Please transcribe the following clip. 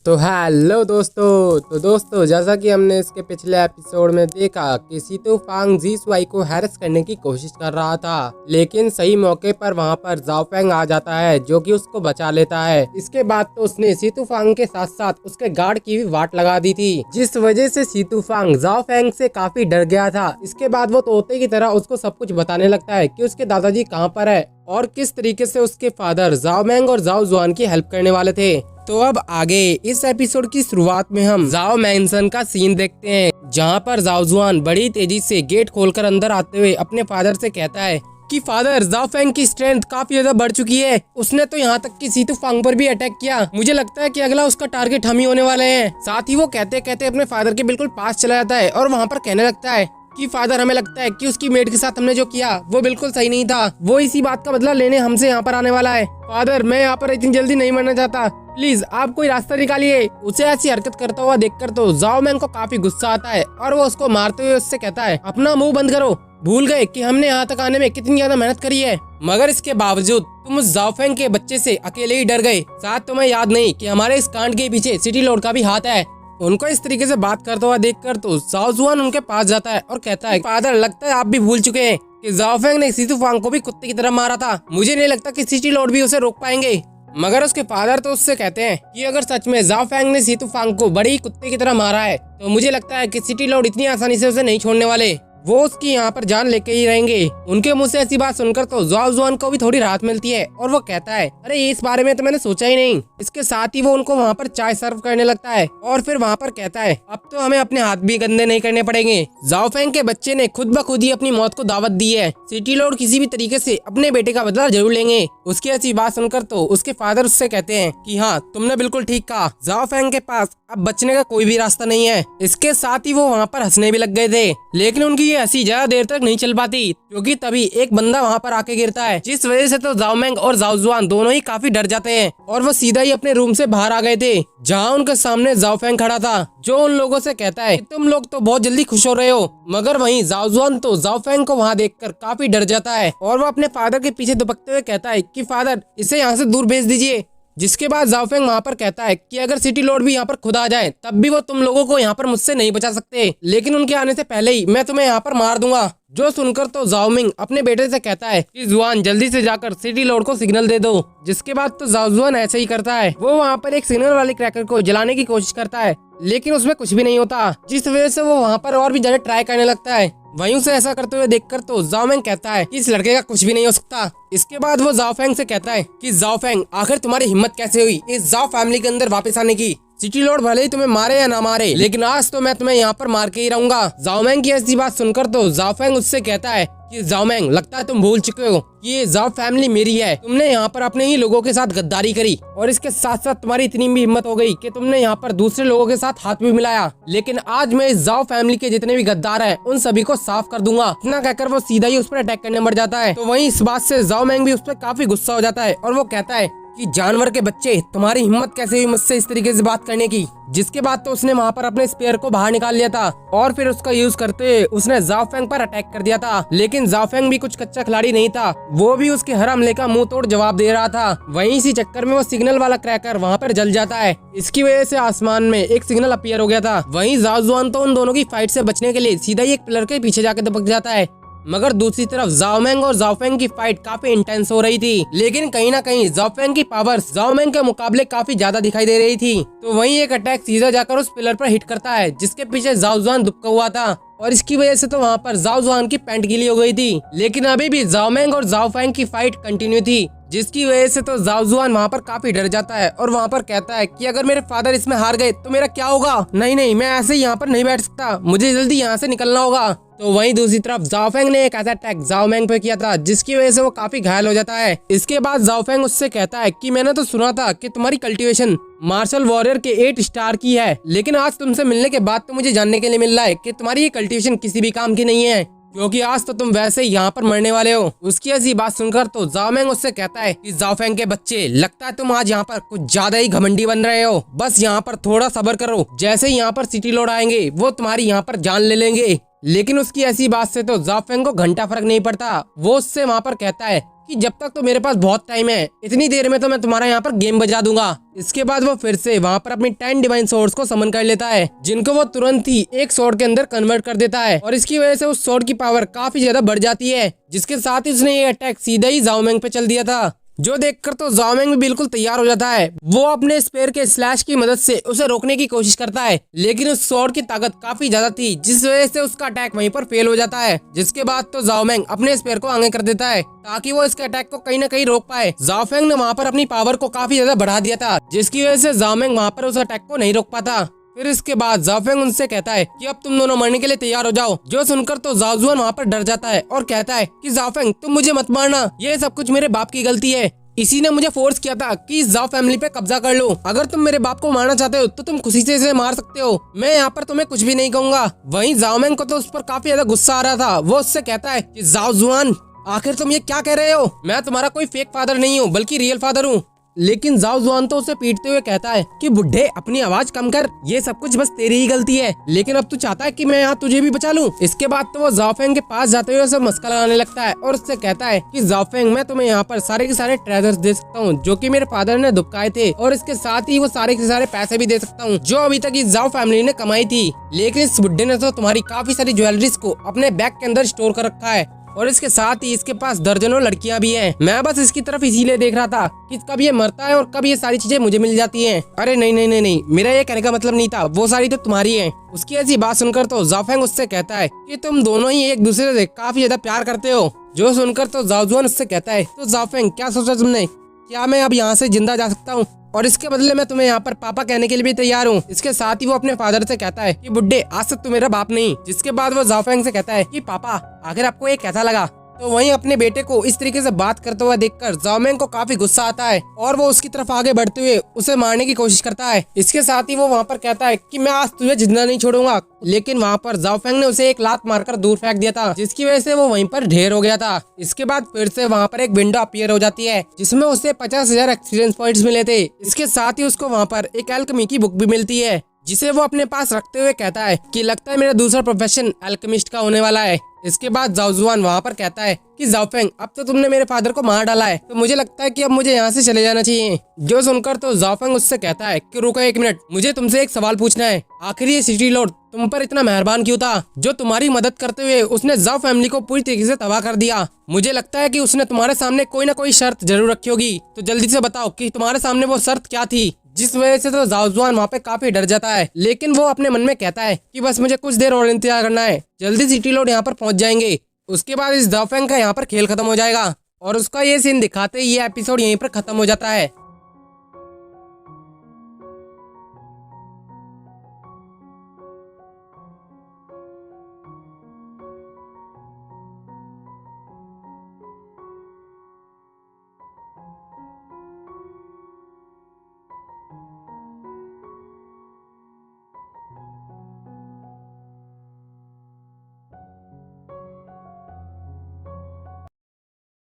तो हेलो दोस्तों, जैसा कि हमने इसके पिछले एपिसोड में देखा कि सीतू फांग जी सुआई को हैरेस करने की कोशिश कर रहा था, लेकिन सही मौके पर वहां पर जाओ फेंग आ जाता है जो कि उसको बचा लेता है। इसके बाद तो उसने सीतू फांग के साथ साथ उसके गार्ड की भी वाट लगा दी थी, जिस वजह से सीतू फांग जाओ फेंग से काफी डर गया था। इसके बाद वो तोते की तरह उसको सब कुछ बताने लगता है कि उसके दादाजी कहाँ पर है और किस तरीके से उसके फादर जाओ मैंग और जाओ जुआन की हेल्प करने वाले थे। तो अब आगे इस एपिसोड की शुरुआत में हम जाओ मैंसन का सीन देखते हैं, जहां पर जाओ जुआन बड़ी तेजी से गेट खोलकर अंदर आते हुए अपने फादर से कहता है कि फादर, जाओ फेंग की स्ट्रेंथ काफी ज्यादा बढ़ चुकी है। उसने तो यहाँ तक कि सीतू फांग पर भी अटैक किया। मुझे लगता है कि अगला उसका टारगेट हम ही होने वाले हैं। साथ ही वो कहते कहते अपने फादर के बिल्कुल पास चला जाता है और वहाँ पर कहने लगता है कि फादर, हमें लगता है कि उसकी मेड के साथ हमने जो किया वो बिल्कुल सही नहीं था। वो इसी बात का बदला लेने हमसे यहाँ पर आने वाला है। फादर, मैं यहाँ पर इतनी जल्दी नहीं मरना चाहता, प्लीज आप कोई रास्ता निकालिए। उसे ऐसी हरकत करता हुआ देखकर तो जाओ मैंग को काफी गुस्सा आता है और वो उसको मारते हुए उससे कहता है, अपना मुंह बंद करो। भूल गए कि हमने यहाँ तक आने में कितनी ज्यादा मेहनत करी है, मगर इसके बावजूद तुम उस जाओ फेंग के बच्चे से अकेले ही डर गए। शायद तुम्हें याद नहीं कि हमारे इस कांड के पीछे सिटी लॉर्ड का भी हाथ है। उनको इस तरीके से बात करता हुआ देखकर तो जाओ जुआन उनके पास जाता है और कहता है, फादर, लगता है आप भी भूल चुके हैं कि जाओ फेंग ने सीतू फांग को भी कुत्ते की तरह मारा था। मुझे नहीं लगता कि सिटी लॉर्ड भी उसे रोक पाएंगे। मगर उसके फादर तो उससे कहते हैं कि अगर सच में जाओ फेंग ने सीतू फांग को बड़ी कुत्ते की तरह मारा है तो मुझे लगता है कि सिटी लॉर्ड इतनी आसानी से उसे नहीं छोड़ने वाले। वो उसकी यहाँ पर जान लेके ही रहेंगे। उनके मुंह से ऐसी बात सुनकर तो जाओ जुआन को भी थोड़ी राहत मिलती है और वो कहता है, अरे इस बारे में तो मैंने सोचा ही नहीं। इसके साथ ही वो उनको वहाँ पर चाय सर्व करने लगता है और फिर वहाँ पर कहता है, अब तो हमें अपने हाथ भी गंदे नहीं करने पड़ेंगे। जाओ फेंग के बच्चे ने खुद ब खुद ही अपनी मौत को दावत दी है। सिटी लॉर्ड किसी भी तरीके से अपने बेटे का बदला जरूर लेंगे। उसकी ऐसी बात सुनकर तो उसके फादर उससे कहते हैं कि हाँ, तुमने बिल्कुल ठीक कहा, जाओ फेंग के पास अब बचने का कोई भी रास्ता नहीं है। इसके साथ ही वो वहाँ पर हंसने भी लग गए थे, लेकिन उनकी ये हंसी ज्यादा देर तक नहीं चल पाती, क्योंकि तभी एक बंदा वहाँ पर आके गिरता है, जिस वजह से तो जाओ मैंग और जाओ जुआन दोनों ही काफी डर जाते हैं और वो सीधा ही अपने रूम से बाहर आ गए थे, जहाँ उनके सामने जाओ फेंग खड़ा था, जो उन लोगों से कहता है, तुम लोग तो बहुत जल्दी खुश हो रहे हो। मगर वहीं जाओ जुआन तो जाओ फेंग को वहाँ देखकर काफी डर जाता है और वो अपने फादर के पीछे दुबकते हुए कहता है कि फादर, इसे यहाँ से दूर भेज दीजिए। जिसके बाद जाओ फेंग वहाँ पर कहता है कि अगर सिटी लॉर्ड भी यहाँ पर खुद आ जाए तब भी वो तुम लोगों को यहाँ पर मुझसे नहीं बचा सकते, लेकिन उनके आने से पहले ही मैं तुम्हें यहाँ पर मार दूंगा। जो सुनकर तो जाओ मिंग अपने बेटे से कहता है कि जुआन, जल्दी से जाकर सिटी लॉर्ड को सिग्नल दे दो। जिसके बाद तो जाओ जुआन ऐसे ही करता है। वो वहाँ पर एक सिग्नल वाले क्रैकर को जलाने की कोशिश करता है, लेकिन उसमें कुछ भी नहीं होता, जिस वजह से वो वहाँ पर और भी ज्यादा ट्राई करने लगता है। वहीं उसे ऐसा करते हुए देखकर तो जाओ मैंग कहता है कि इस लड़के का कुछ भी नहीं हो सकता। इसके बाद वो जाओ फेंग से कहता है कि जाओ फेंग, आखिर तुम्हारी हिम्मत कैसे हुई इस जाओ फैमिली के अंदर वापस आने की? सिटी लॉर्ड भले ही तुम्हें मारे या ना मारे, लेकिन आज तो मैं तुम्हें यहाँ पर मार के ही रहूंगा। जाओ मैंग की ऐसी बात सुनकर तो जाओ फेंग उससे कहता है कि जाओ मैंग, लगता है तुम भूल चुके हो कि ये जाओ फैमिली मेरी है। तुमने यहाँ पर अपने ही लोगों के साथ गद्दारी करी और इसके साथ साथ तुम्हारी इतनी भी हिम्मत हो गई कि तुमने यहाँ पर दूसरे लोगों के साथ हाथ भी मिलाया, लेकिन आज मैं इस जाओ फैमिली के जितने भी गद्दार हैं उन सभी को साफ कर दूंगा। इतना कहकर वो सीधा ही उस पर अटैक करने बढ़ जाता है। तो वहीं इस बात से जाओ मैंग भी उस पर काफी गुस्सा हो जाता है और वो कहता है कि जानवर के बच्चे, तुम्हारी हिम्मत कैसे हुई मुझसे इस तरीके से बात करने की? जिसके बाद तो उसने वहाँ पर अपने स्पेयर को बाहर निकाल लिया था और फिर उसका यूज करते उसने जाओ फेंग पर अटैक कर दिया था। लेकिन जाओ फेंग भी कुछ कच्चा खिलाड़ी नहीं था, वो भी उसके हर हमले का मुंह तोड़ जवाब दे रहा था। वहीं इसी चक्कर में वो सिग्नल वाला क्रैकर वहाँ पर जल जाता है। इसकी वजह से आसमान में एक सिग्नल अपीयर हो गया था। वहीं जाओ जुआन तो उन दोनों की फाइट से बचने के लिए सीधा ही एक पिलर के पीछे जाके दबक जाता है। मगर दूसरी तरफ जाओ मैंग और जाओ फेंग की फाइट काफी इंटेंस हो रही थी, लेकिन कहीं ना कहीं जाओ फेंग की पावर्स जाओ मैंग के मुकाबले काफी ज्यादा दिखाई दे रही थी। तो वहीं एक अटैक सीधा जाकर उस पिलर पर हिट करता है, जिसके पीछे जाओ जुआन दुबका हुआ था और इसकी वजह से तो वहाँ पर जाओ जुआन की पैंट गीली हो गई थी। लेकिन अभी भी जाओ मैंग और जाओ फेंग की फाइट कंटिन्यू थी, जिसकी वजह से तो जाओ जुआन वहाँ पर काफी डर जाता है और वहाँ पर कहता है कि अगर मेरे फादर इसमें हार गए तो मेरा क्या होगा? नहीं, मैं ऐसे ही यहाँ पर नहीं बैठ सकता, मुझे जल्दी यहाँ से निकलना होगा। तो वहीं दूसरी तरफ जाओ फेंग ने एक ऐसा अटैक जाओ मैंग पे किया था, जिसकी वजह से वो काफी घायल हो जाता है। इसके बाद जाओ फेंग उससे कहता है कि मैंने तो सुना था कि तुम्हारी कल्टीवेशन मार्शल वॉरियर के 8 स्टार की है, लेकिन आज तुमसे मिलने के बाद तो मुझे जानने के लिए मिल रहा है कि तुम्हारी ये कल्टीवेशन किसी भी काम की नहीं है, क्योंकि आज तो तुम वैसे ही यहाँ पर मरने वाले हो। उसकी ऐसी बात सुनकर तो जाओ मैंग उससे कहता है कि जाओ फेंग के बच्चे, लगता है तुम आज यहाँ पर कुछ ज्यादा ही घमंडी बन रहे हो। बस यहाँ पर थोड़ा सब्र करो, जैसे ही यहाँ पर सिटी लॉर्ड आएंगे वो तुम्हारी यहाँ पर जान ले लेंगे, लेकिन उसकी ऐसी बात से तो जाओफेंग को घंटा फर्क नहीं पड़ता। वो उससे वहाँ पर कहता है कि जब तक तो मेरे पास बहुत टाइम है, इतनी देर में तो मैं तुम्हारा यहाँ पर गेम बजा दूंगा। इसके बाद वो फिर से वहाँ पर अपनी 10 डिवाइन सोर्ड्स को समन कर लेता है, जिनको वो तुरंत ही एक सोर्ड के अंदर कन्वर्ट कर देता है और इसकी वजह से उस सोर्ड की पावर काफी ज्यादा बढ़ जाती है, जिसके साथ ही उसने ये अटैक सीधा ही जाओ मैंग पे चल दिया था। जो देखकर तो जाओ मैंग भी बिल्कुल तैयार हो जाता है। वो अपने स्पेयर के स्लैश की मदद से उसे रोकने की कोशिश करता है, लेकिन उस स्वॉर्ड की ताकत काफी ज्यादा थी, जिस वजह से उसका अटैक वहीं पर फेल हो जाता है। जिसके बाद तो जाओ मैंग अपने स्पेयर को आगे कर देता है ताकि वो इसके अटैक को कहीं न कहीं रोक पाए। जाओ फेंग ने वहाँ पर अपनी पावर को काफी ज्यादा बढ़ा दिया था, जिसकी वजह से जाओ मैंग वहाँ पर उस अटैक को नहीं रोक पाता। फिर इसके बाद जाओ फेंग उनसे कहता है कि अब तुम दोनों मरने के लिए तैयार हो जाओ। जो सुनकर तो जाओ जुआन वहाँ पर डर जाता है और कहता है कि जाओ फेंग तुम मुझे मत मारना, ये सब कुछ मेरे बाप की गलती है। इसी ने मुझे फोर्स किया था कि इस जाओ फैमिली पे कब्जा कर लो। अगर तुम मेरे बाप को मारना चाहते हो तो तुम खुशी से इसे मार सकते हो, मैं यहाँ पर तुम्हें कुछ भी नहीं कहूंगा। वहीं जाओ मैंग को तो उस पर काफी ज्यादा गुस्सा आ रहा था। वो उससे कहता है कि जाओ जुआन आखिर तुम ये क्या कह रहे हो, मैं तुम्हारा कोई फेक फादर नहीं हूँ बल्कि रियल फादर हूँ। लेकिन जाओ जुआन तो उसे पीटते हुए कहता है कि बुढ़े अपनी आवाज कम कर, ये सब कुछ बस तेरी ही गलती है, लेकिन अब तू चाहता है कि मैं यहाँ तुझे भी बचा लूं। इसके बाद तो वो जाओ फेंग के पास जाते हुए उसे मस्का लगाने लगता है और उससे कहता है कि जाओ फेंग मैं तुम्हें यहाँ पर सारे के सारे ट्रेजर्स दे सकता हूँ जो कि मेरे फादर ने दुबकाए थे, और इसके साथ ही वो सारे के सारे पैसे भी दे सकता हूँ जो अभी तक इस जाओ फैमिली ने कमाई थी। लेकिन इस बुढ़े ने तो तुम्हारी काफी सारी ज्वेलरीज को अपने बैग के अंदर स्टोर कर रखा है और इसके साथ ही इसके पास दर्जनों लड़कियां भी हैं। मैं बस इसकी तरफ इसीलिए देख रहा था कि कब ये मरता है और कब ये सारी चीजें मुझे मिल जाती हैं। अरे नहीं नहीं नहीं नहीं, मेरा ये कहने का मतलब नहीं था, वो सारी तो तुम्हारी हैं। उसकी ऐसी बात सुनकर तो जाओ फेंग उससे कहता है कि तुम दोनों ही एक दूसरे से काफी ज्यादा प्यार करते हो। जो सुनकर तो जाओ जुआन उससे कहता है तो जाओ फेंग क्या सोचा तुमने, क्या मैं अब यहाँ से जिंदा जा सकता हूँ और इसके बदले में तुम्हें यहाँ पर पापा कहने के लिए भी तैयार हूँ। इसके साथ ही वो अपने फादर से कहता है कि बुड्ढे आज तक तू मेरा बाप नहीं। जिसके बाद वो जाओ फेंग से कहता है कि पापा आखिर आपको ये कैसा लगा। तो वहीं अपने बेटे को इस तरीके से बात करते हुए देखकर जाओ मैंग को काफी गुस्सा आता है और वो उसकी तरफ आगे बढ़ते हुए उसे मारने की कोशिश करता है। इसके साथ ही वो वहाँ पर कहता है कि मैं आज तुझे जिंदा नहीं छोड़ूंगा, लेकिन वहाँ पर जाओ फेंग ने उसे एक लात मारकर दूर फेंक दिया था, जिसकी वजह से वो वहीं पर ढेर हो गया था। इसके बाद फिर से वहाँ पर एक विंडो अपीयर हो जाती है जिसमें उसे 50,000 एक्सपीरियंस पॉइंट्स मिले थे। इसके साथ ही उसको वहाँ पर एक एल्केमी की बुक भी मिलती है जिसे वो अपने पास रखते हुए कहता है कि लगता है मेरा दूसरा प्रोफेशन एल्केमिस्ट का होने वाला है। इसके बाद जाओ जुआन वहाँ पर कहता है कि जाओ फेंग अब तो तुमने मेरे फादर को मार डाला है, तो मुझे लगता है कि अब मुझे यहाँ से चले जाना चाहिए। जो सुनकर तो जाओ फेंग उससे कहता है कि रुको एक मिनट, मुझे तुमसे एक सवाल पूछना है। आखिर ये सिटी लॉर्ड तुम पर इतना मेहरबान क्यों था, जो तुम्हारी मदद करते हुए उसने जाओ फैमिली को पूरी तरीके से तबाह कर दिया। मुझे लगता है कि उसने तुम्हारे सामने कोई ना कोई शर्त जरूर रखी होगी, तो जल्दी से बताओ कि तुम्हारे सामने वो शर्त क्या थी। जिस वजह से तो जाओ जुआन वहाँ पे काफी डर जाता है, लेकिन वो अपने मन में कहता है कि बस मुझे कुछ देर और इंतजार करना है, जल्दी सिटी लॉर्ड यहाँ पर पहुंच जाएंगे। उसके बाद इस जाओ फेंग का यहाँ पर खेल खत्म हो जाएगा और उसका ये सीन दिखाते ही ये एपिसोड यहीं पर खत्म हो जाता है।